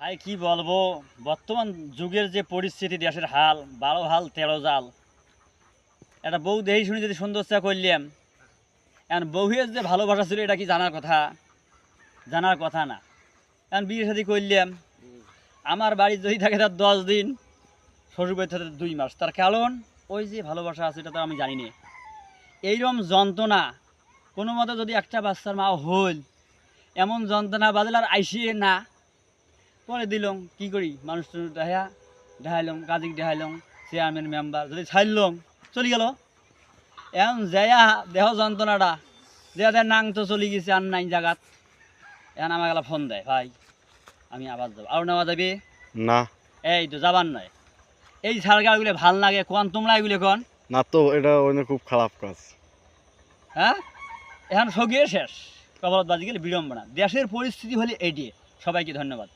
I কি বলবো, বর্তমান যুগের যে পরিস্থিতি, দেশের হাল 12 হাল 13 জাল। একটা বউ দেহি শুনে যদি সৌন্দর্য করলাম, এখন বউয়ের যে ভালোবাসা ছিল এটা কি জানার কথা না। এখন বিয়ে শাদী করলাম, আমার বাড়ি যদি থাকে তার 10 দিন, শ্বশুর বাড়ি থাকে 2 মাস। তার কারণ ওই যে ভালোবাসা আছে এটা তো আমি জানি না। এইরকম যন্ত্রণা কোনো মতে যদি একটা বাচ্চার মা হল, এমন যন্ত্রণা বাদল আর আইসিয়ে না। পরে দিলং কি করি, মানুষ দেখাইলাম কাজী দেখাইলাম, চেয়ারম্যান মেম্বার যদি ছাড়লাম চলে গেল। এখন যাইয়া দেহ যন্ত্রণাটা দেয়া নাং তো চলে গেছে আর নাই জায়গাত। এখন আমার গেলা ফোন দেয়, ভাই আমি আবার যাবো। আর নেওয়া যাবে না এই তো যাবার নয়। এই সারগাগুলো ভাল লাগে কোন তোমরা এগুলো কোন? না তো এটা অনেক খুব খারাপ কাজ। হ্যাঁ, এখন সগিয়ে শেষ, কপালত বাজি গেলে বিড়ম্বনা। দেশের পরিস্থিতি হলে এটি। সবাইকে ধন্যবাদ।